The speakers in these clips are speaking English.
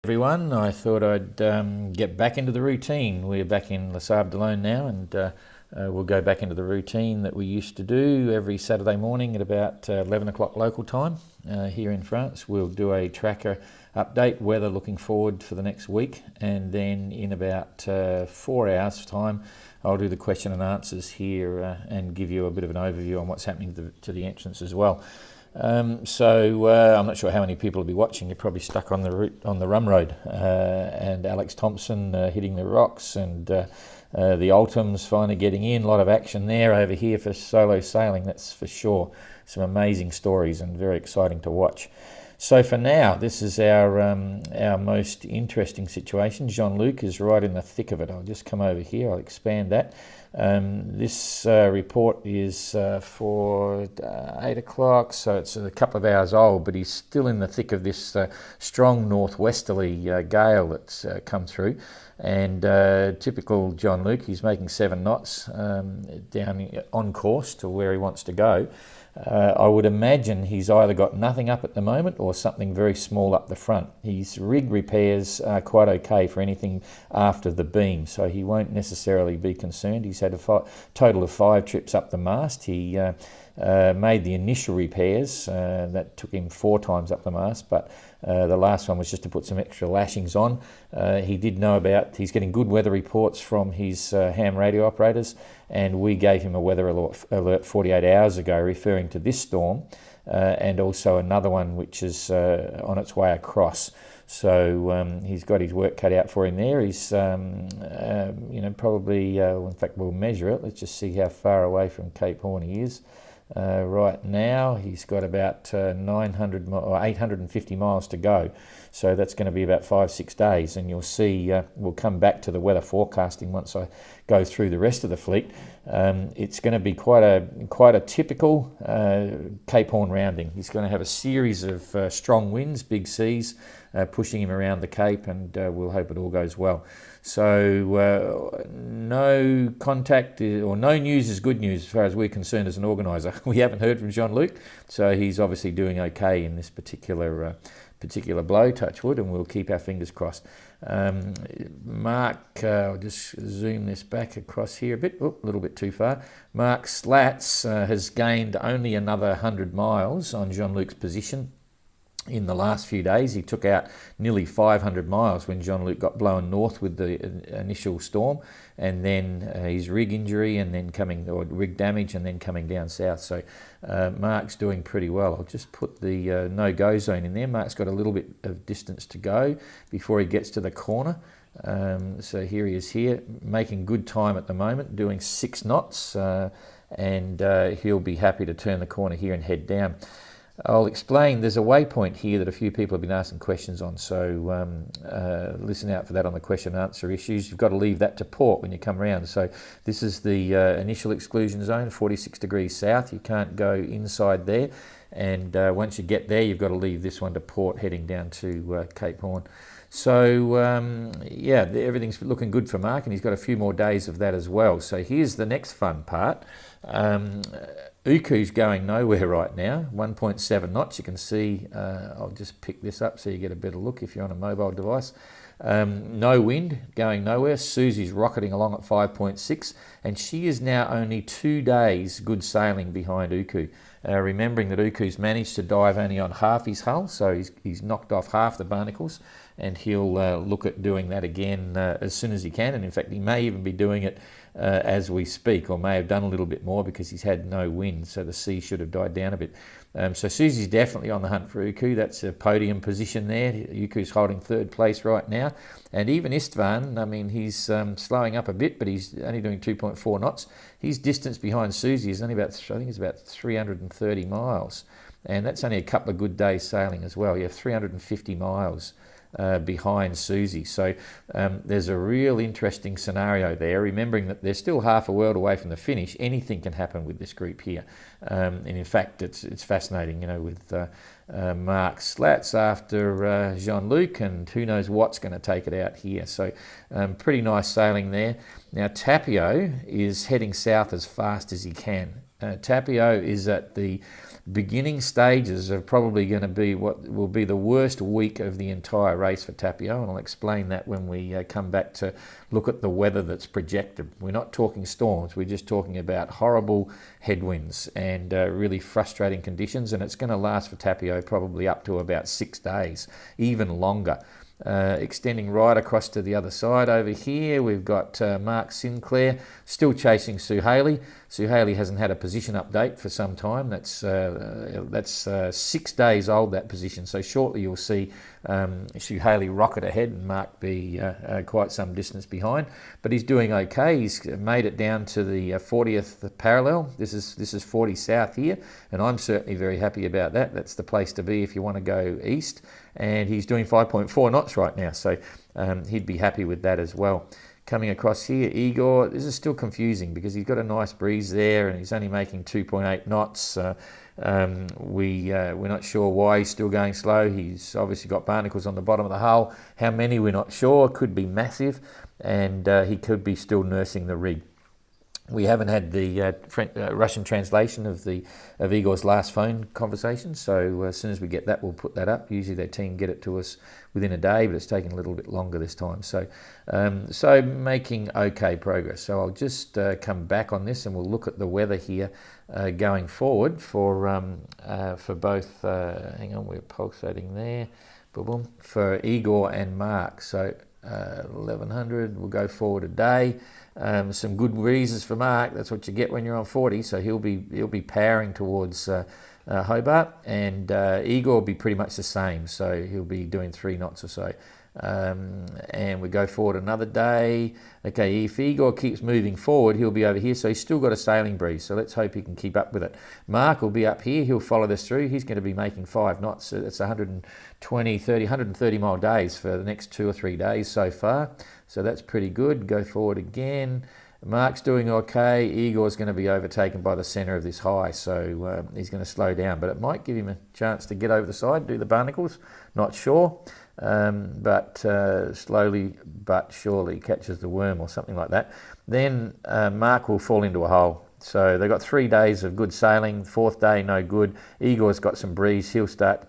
Everyone, I thought I'd get back into the routine. We're back in Les Sables d'Olonne now, and we'll go back into the routine that we used to do every Saturday morning at about 11 o'clock local time here in France. We'll do a tracker update, weather looking forward for the next week, and then in about 4 hours' time, I'll do the question and answers here and give you a bit of an overview on what's happening to the entrance as well. I'm not sure how many people will be watching. You're probably stuck on the Rum Road, and Alex Thompson hitting the rocks, and the Ultims finally getting in. A lot of action there over here for solo sailing, that's for sure. Some amazing stories and very exciting to watch. So for now, this is our most interesting situation. Jean-Luc is right in the thick of it. I'll just come over here. I'll expand that. This report is for 8 o'clock, so it's a couple of hours old, but he's still in the thick of this strong northwesterly gale that's come through. And typical Jean-Luc, he's making 7 knots down on course to where he wants to go. I would imagine he's either got nothing up at the moment or something very small up the front. His rig repairs are quite okay for anything after the beam, so he won't necessarily be concerned. He's had a total of 5 trips up the mast. He made the initial repairs. That took him 4 times up the mast, but the last one was just to put some extra lashings on. He did know he's getting good weather reports from his ham radio operators, and we gave him a weather alert 48 hours ago referring to this storm, and also another one which is on its way across. So he's got his work cut out for him there. He's, probably, in fact, we'll measure it. Let's just see how far away from Cape Horn he is. Right now, he's got about 900 or 850 miles to go. So that's going to be about 5-6 days. And you'll see, we'll come back to the weather forecasting once I go through the rest of the fleet. It's going to be quite a typical Cape Horn rounding. He's going to have a series of strong winds, big seas, pushing him around the Cape, and we'll hope it all goes well. So no contact or no news is good news as far as we're concerned as an organiser. We haven't heard from Jean-Luc, so he's obviously doing okay in this particular blow, touch wood, and we'll keep our fingers crossed. Mark, I'll just zoom this back across here a bit, a little bit too far. Mark Slats has gained only another 100 miles on Jean-Luc's position. In the last few days, he took out nearly 500 miles when Jean-Luc got blown north with the initial storm, and then his rig injury, and then rig damage, and then coming down south. So Mark's doing pretty well. I'll just put the no-go zone in there. Mark's got a little bit of distance to go before he gets to the corner. So here he is here, making good time at the moment, doing 6 knots, and he'll be happy to turn the corner here and head down. I'll explain, there's a waypoint here that a few people have been asking questions on, so listen out for that on the question and answer issues. You've got to leave that to port when you come around. So this is the initial exclusion zone, 46 degrees south. You can't go inside there, and once you get there, you've got to leave this one to port heading down to Cape Horn. So everything's looking good for Mark, and he's got a few more days of that as well. So here's the next fun part. Uku's going nowhere right now, 1.7 knots. You can see, I'll just pick this up so you get a better look if you're on a mobile device. No wind, going nowhere. Susie's rocketing along at 5.6, and she is now only 2 days good sailing behind Uku. Remembering that Uku's managed to dive only on half his hull, so he's knocked off half the barnacles, and he'll look at doing that again as soon as he can. And in fact, he may even be doing it as we speak, or may have done a little bit more because he's had no wind, so the sea should have died down a bit. So Susie's definitely on the hunt for Uku. That's a podium position there. Uku's holding 3rd place right now. And even Istvan, I mean, he's slowing up a bit, but he's only doing 2.4 knots. His distance behind Susie is only about, I think it's about 330 miles. And that's only a couple of good days sailing as well. You have 350 miles behind Susie. So there's a real interesting scenario there, remembering that they're still half a world away from the finish. Anything can happen with this group here. And in fact, it's fascinating, with Mark Slats after Jean-Luc, and who knows what's going to take it out here. So pretty nice sailing there. Now Tapio is heading south as fast as he can. Tapio is at the beginning stages of probably going to be what will be the worst week of the entire race for Tapio, and I'll explain that when we come back to look at the weather that's projected. We're not talking storms, we're just talking about horrible headwinds and really frustrating conditions, and it's going to last for Tapio probably up to about 6 days, even longer. Extending right across to the other side over here, we've got Mark Sinclair still chasing Sue Haley. Sue Haley hasn't had a position update for some time. That's 6 days old, that position. So shortly you'll see Sue Haley rocket ahead and Mark be quite some distance behind. But he's doing okay. He's made it down to the 40th parallel. This is 40 south here, and I'm certainly very happy about that. That's the place to be if you want to go east. And he's doing 5.4 knots right now, so he'd be happy with that as well. Coming across here, Igor, this is still confusing because he's got a nice breeze there and he's only making 2.8 knots. We're not sure why he's still going slow. He's obviously got barnacles on the bottom of the hull. How many, we're not sure. Could be massive, and he could be still nursing the rig. We haven't had the Russian translation of Igor's last phone conversation, so as soon as we get that, we'll put that up. Usually their team get it to us within a day, but it's taking a little bit longer this time. So making okay progress. So I'll just come back on this, and we'll look at the weather here going forward for both. Hang on, we're pulsating there. Boom, boom, for Igor and Mark. So 1100, we'll go forward a day. Some good breezes for Mark. That's what you get when you're on 40. So he'll be powering towards Hobart, and Igor will be pretty much the same. So he'll be doing 3 knots or so. And we go forward another day. Okay, if Igor keeps moving forward, he'll be over here. So he's still got a sailing breeze. So let's hope he can keep up with it. Mark will be up here. He'll follow this through. He's going to be making 5 knots. So that's 130 mile days for the next 2 or 3 days so far. So that's pretty good. Go forward again. Mark's doing okay. Igor's going to be overtaken by the centre of this high, so he's going to slow down. But it might give him a chance to get over the side, do the barnacles. Not sure. But slowly but surely catches the worm or something like that. Then Mark will fall into a hole. So they've got 3 days of good sailing. 4th day, no good. Igor's got some breeze. He'll start,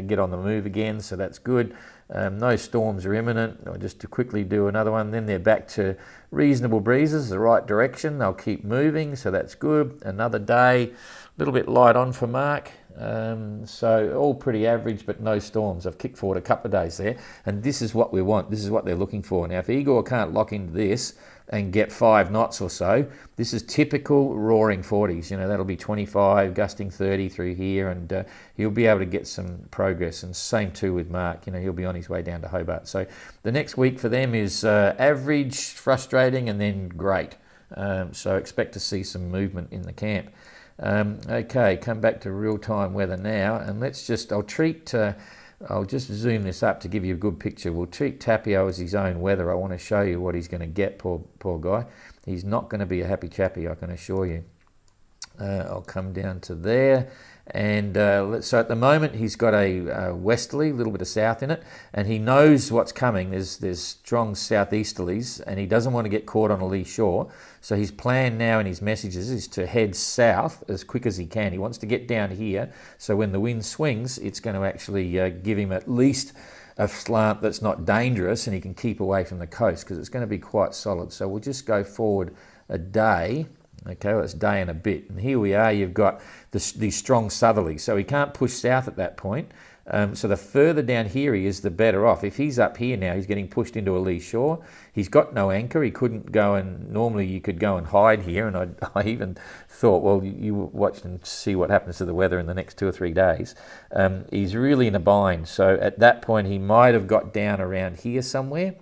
get on the move again. So that's good. No storms are imminent. Or just to quickly do another one. Then they're back to reasonable breezes, the right direction. They'll keep moving. So that's good. Another day, a little bit light on for Mark. So all pretty average, but no storms. I've kicked forward a couple of days there, and this is what we want. This is what they're looking for. Now, if Igor can't lock into this and get 5 knots or so, this is typical roaring 40s. That'll be 25, gusting 30 through here, and he'll be able to get some progress. And same too with Mark. He'll be on his way down to Hobart. So the next week for them is average, frustrating, and then great. So expect to see some movement in the camp. Okay, come back to real-time weather now, and I'll just zoom this up to give you a good picture. We'll treat Tapio as his own weather. I want to show you what he's going to get, poor guy. He's not going to be a happy chappy, I can assure you. I'll come down to there. And so at the moment he's got a westerly, a little bit of south in it, and he knows what's coming. There's strong southeasterlies, and he doesn't want to get caught on a lee shore. So his plan now in his messages is to head south as quick as he can. He wants to get down here, so when the wind swings, it's going to actually give him at least a slant that's not dangerous, and he can keep away from the coast because it's going to be quite solid. So we'll just go forward a day. Okay, well, it's a day and a bit. And here we are, you've got these strong southerlies. So he can't push south at that point. So the further down here he is, the better off. If he's up here now, he's getting pushed into a lee shore. He's got no anchor. He couldn't go and, normally you could go and hide here. And I even thought, well, you watch and see what happens to the weather in the next 2 or 3 days. He's really in a bind. So at that point, he might have got down around here somewhere.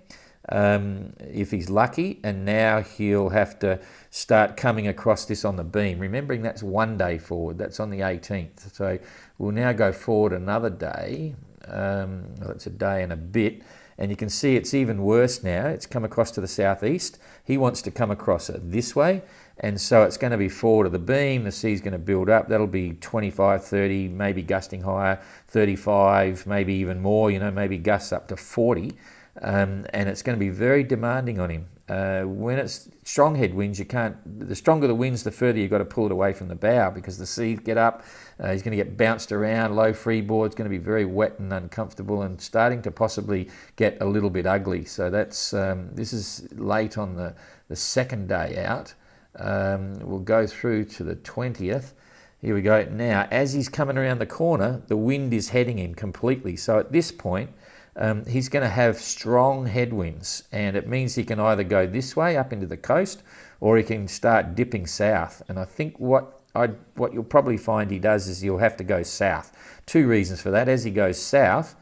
If he's lucky, and now he'll have to start coming across this on the beam. Remembering that's 1 day forward, that's on the 18th. So we'll now go forward another day. That's a day and a bit, and you can see it's even worse now. It's come across to the southeast. He wants to come across it this way, and so it's going to be forward of the beam. The sea's going to build up. That'll be 25, 30, maybe gusting higher, 35, maybe even more, maybe gusts up to 40. and it's going to be very demanding on him. When it's strong headwinds, the stronger the winds, the further you've got to pull it away from the bow, because the seas get up, he's going to get bounced around, low freeboard, it's going to be very wet and uncomfortable and starting to possibly get a little bit ugly. So that's this is late on the second day out. We'll go through to the 20th. Here we go. Now, as he's coming around the corner, the wind is heading him completely. So at this point, he's going to have strong headwinds, and it means he can either go this way up into the coast, or he can start dipping south. And I think what you'll probably find he does is he'll have to go south. Two reasons for that. As he goes south,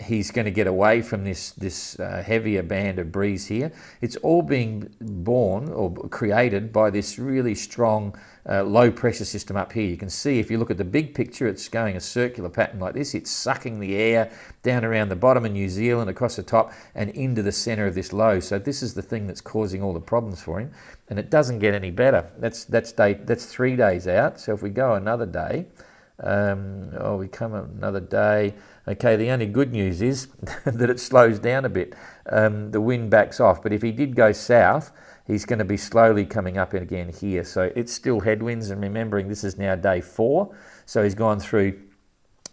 he's going to get away from this heavier band of breeze here. It's all being born or created by this really strong low pressure system up here. You can see if you look at the big picture, it's going a circular pattern like this. It's sucking the air down around the bottom of New Zealand, across the top, and into the center of this low. So this is the thing that's causing all the problems for him, and it doesn't get any better. That's 3 days out. So if we go another day, we come another day. Okay, the only good news is that it slows down a bit. The wind backs off, but if he did go south, he's going to be slowly coming up again here. So it's still headwinds, and remembering this is now day 4. So he's gone through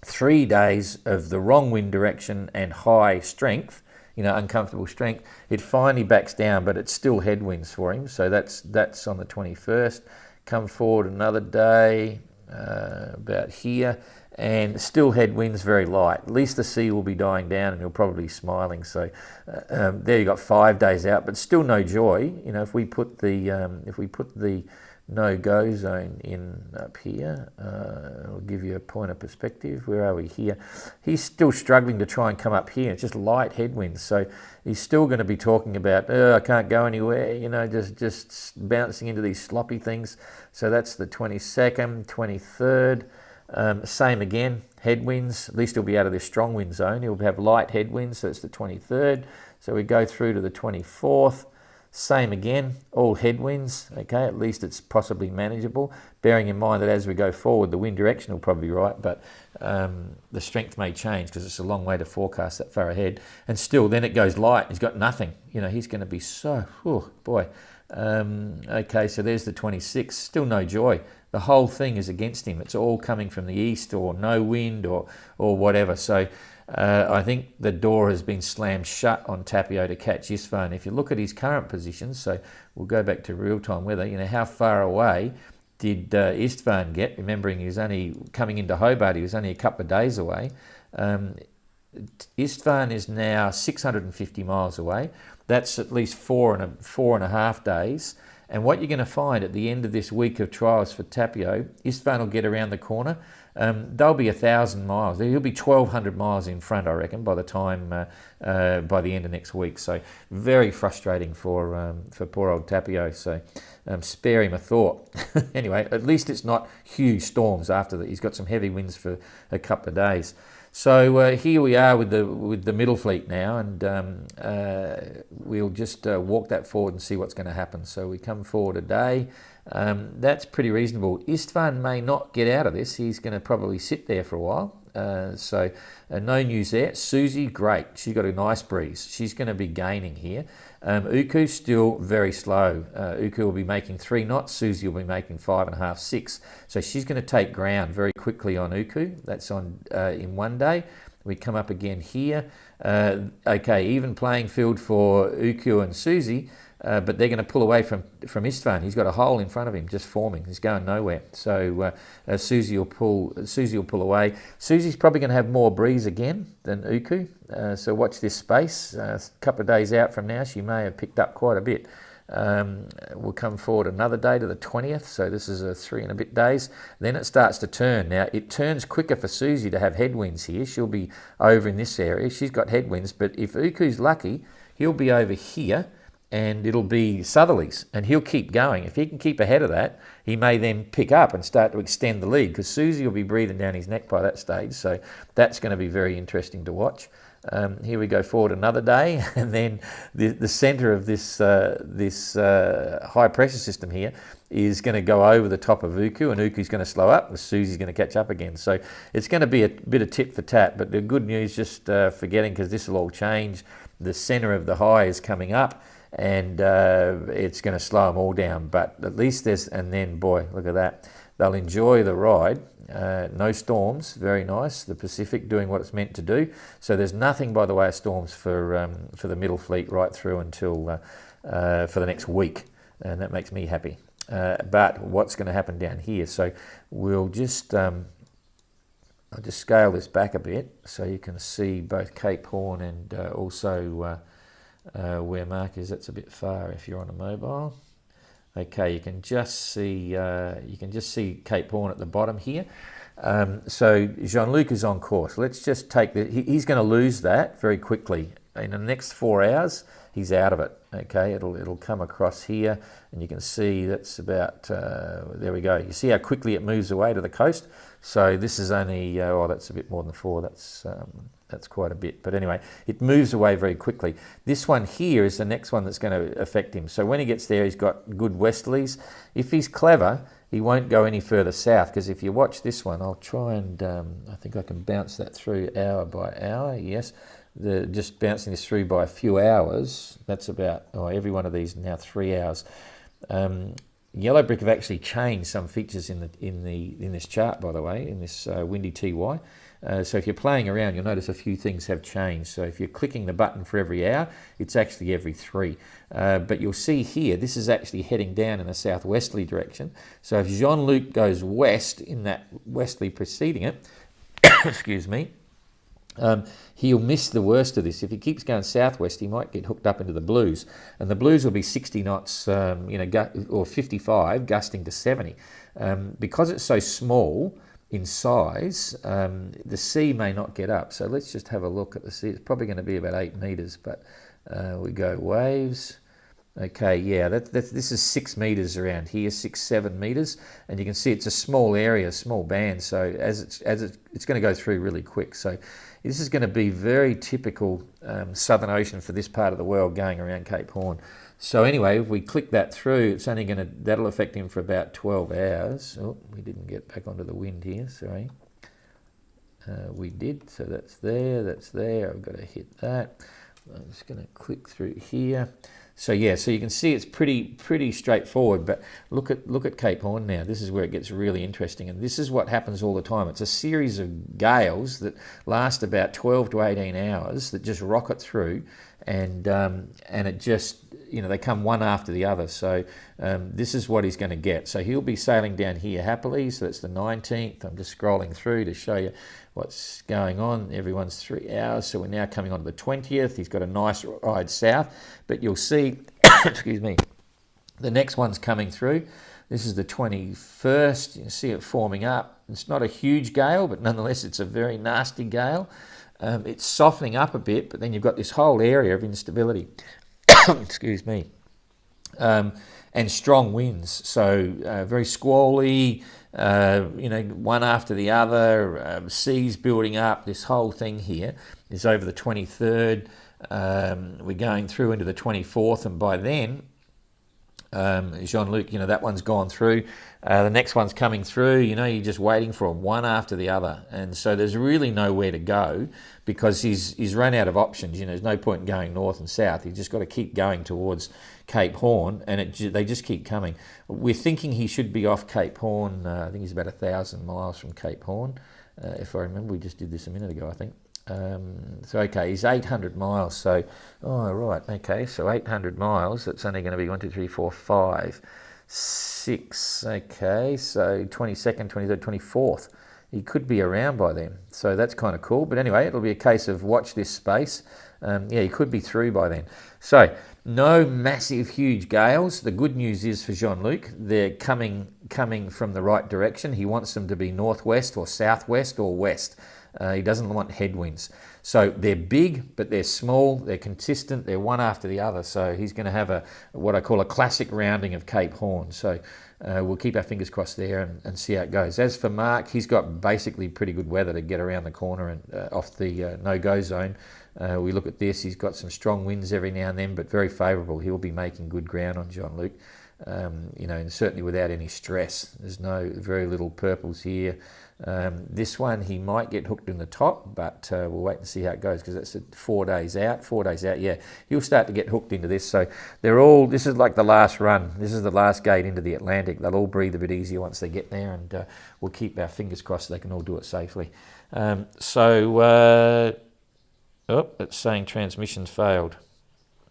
3 days of the wrong wind direction and high strength, uncomfortable strength. It finally backs down, but it's still headwinds for him. So that's on the 21st. Come forward another day, about here, and still headwinds, very light. At least the sea will be dying down and he'll probably be smiling. So there you got 5 days out, but still no joy. If we put the no-go zone in up here, it'll give you a point of perspective. Where are we here? He's still struggling to try and come up here. It's just light headwinds. So he's still going to be talking about, I can't go anywhere, just bouncing into these sloppy things. So that's the 22nd, 23rd. Same again, headwinds. At least he'll be out of this strong wind zone. He'll have light headwinds, so it's the 23rd. So we go through to the 24th. Same again, all headwinds. Okay, at least it's possibly manageable, bearing in mind that as we go forward, the wind direction will probably be right, but the strength may change because it's a long way to forecast that far ahead. And still, then it goes light. He's got nothing. He's going to be so, boy. Okay, so there's the 26th. Still no joy. The whole thing is against him. It's all coming from the east, or no wind, or whatever. So I think the door has been slammed shut on Tapio to catch Istvan. If you look at his current position, so we'll go back to real-time weather, how far away did Istvan get? Remembering he was only coming into Hobart, he was only a couple of days away. Istvan is now 650 miles away. That's at least 4.5 days. And what you're going to find at the end of this week of trials for Tapio, Istvan will get around the corner. They'll be 1,000 miles. He'll be 1,200 miles in front, I reckon, by the time by the end of next week. So very frustrating for poor old Tapio. So spare him a thought. Anyway, at least it's not huge storms after that. He's got some heavy winds for a couple of days. So here we are with the middle fleet now, and we'll just walk that forward and see what's going to happen. So we come forward a day. That's pretty reasonable. Istvan may not get out of this. He's going to probably sit there for a while. So no news there. Susie, great. She's got a nice breeze. She's going to be gaining here. Uku still very slow. Uku will be making 3 knots. Susie will be making 5.5, 6. So she's going to take ground very quickly on Uku. That's on in one day. We come up again here. Okay, even playing field for Uku and Susie. But they're going to pull away from Istvan. He's got a hole in front of him just forming. He's going nowhere. So Susie will pull away. Susie's probably going to have more breeze again than Uku. So watch this space. A couple of days out from now, she may have picked up quite a bit. We'll come forward another day to the 20th. So this is a 3 and a bit days. Then it starts to turn. Now it turns quicker for Susie to have headwinds here. She'll be over in this area. She's got headwinds. But if Uku's lucky, he'll be over here. And it'll be southerlies, and he'll keep going. If he can keep ahead of that, he may then pick up and start to extend the lead, because Susie will be breathing down his neck by that stage. So that's going to be very interesting to watch. Here we go forward another day, and then the centre of this high pressure system here is going to go over the top of Uku, and Uku's going to slow up, and Susie's going to catch up again. So it's going to be a bit of tit for tat, but the good news, just forgetting, because this will all change, the centre of the high is coming up, and it's going to slow them all down. But at least there's, and then, boy, look at that. They'll enjoy the ride. No storms, very nice. The Pacific doing what it's meant to do. So there's nothing by the way of storms for the middle fleet right through until for the next week, and that makes me happy. But what's going to happen down here? So we'll just I'll just scale this back a bit so you can see both Cape Horn and also where Mark is. That's a bit far if you're on a mobile. Okay, you can just see Cape Horn at the bottom here. So Jean-Luc is on course. Let's just take he's going to lose that very quickly. In the next 4 hours, he's out of it. Okay, it'll come across here, and you can see that's about there we go. You see how quickly it moves away to the coast. So this is only that's a bit more than 4. That's quite a bit, but anyway, it moves away very quickly. This one here is the next one that's going to affect him. So when he gets there, he's got good westerlies. If he's clever, he won't go any further south, because if you watch this one, I'll try and I think I can bounce that through hour by hour. Yes, just bouncing this through by a few hours. That's about every one of these now 3 hours. Yellow Brick have actually changed some features in this chart, by the way, in this Windy TY. So if you're playing around, you'll notice a few things have changed. So if you're clicking the button for every hour, it's actually every 3. But you'll see here, this is actually heading down in a southwesterly direction. So if Jean-Luc goes west in that westerly preceding it, excuse me, he'll miss the worst of this. If he keeps going southwest, he might get hooked up into the blues, and the blues will be 60 knots, or 55, gusting to 70. Because it's so small in size, the sea may not get up. So let's just have a look at the sea. It's probably going to be about 8 meters, but we go waves. Okay, yeah, this is 6 meters around here, 6-7 meters, and you can see it's a small area, small band. So it's going to go through really quick. So this is going to be very typical Southern Ocean for this part of the world, going around Cape Horn. So anyway, if we click that through, it's only that'll affect him for about 12 hours. Oh, we didn't get back onto the wind here, sorry. We did, so that's there, I've got to hit that. I'm just going to click through here. So yeah, so you can see it's pretty straightforward, but look at Cape Horn now. This is where it gets really interesting, and this is what happens all the time. It's a series of gales that last about 12 to 18 hours that just rocket through, and it just, they come one after the other. So this is what he's going to get. So he'll be sailing down here happily. So it's the 19th. I'm just scrolling through to show you what's going on. Everyone's 3 hours. So we're now coming on to the 20th. He's got a nice ride south. But you'll see, excuse me, the next one's coming through. This is the 21st. You can see it forming up. It's not a huge gale, but nonetheless, it's a very nasty gale. It's softening up a bit, but then you've got this whole area of instability. Excuse me, and strong winds, so very squally, one after the other, seas building up. This whole thing here is over the 23rd. We're going through into the 24th, and by then, Jean-Luc, that one's gone through. The next one's coming through. You're just waiting for them one after the other, and so there's really nowhere to go because he's run out of options. There's no point in going north and south. He's just got to keep going towards Cape Horn, and they just keep coming. We're thinking he should be off Cape Horn. I think he's about 1,000 miles from Cape Horn, if I remember. We just did this a minute ago, I think. So okay, he's 800 miles. So, so 800 miles. That's only going to be 1, 2, 3, 4, 5, 6. Okay, so 22nd, 23rd, 24th. He could be around by then. So that's kind of cool. But anyway, it'll be a case of watch this space. He could be through by then. So no massive, huge gales. The good news is for Jean-Luc, they're coming from the right direction. He wants them to be northwest or southwest or west. He doesn't want headwinds. So they're big, but they're small, they're consistent, they're one after the other. So he's going to have what I call a classic rounding of Cape Horn. So we'll keep our fingers crossed there and see how it goes. As for Mark, he's got basically pretty good weather to get around the corner and off the no-go zone. We look at this, he's got some strong winds every now and then, but very favourable. He'll be making good ground on Jean-Luc. you know, and certainly without any stress. There's very little purples here. This one, he might get hooked in the top, but we'll wait and see how it goes, because that's 4 days out. 4 days out, yeah, he'll start to get hooked into this. So this is like the last run. This is the last gate into the Atlantic. They'll all breathe a bit easier once they get there, and we'll keep our fingers crossed they can all do it safely. It's saying transmissions failed.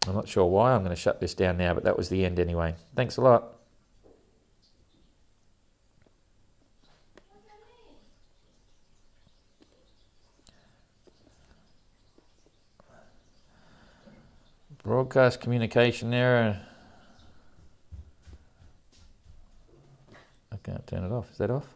I'm not sure why. I'm going to shut this down now, but that was the end anyway. Thanks a lot. Broadcast communication error. I can't turn it off. Is that off?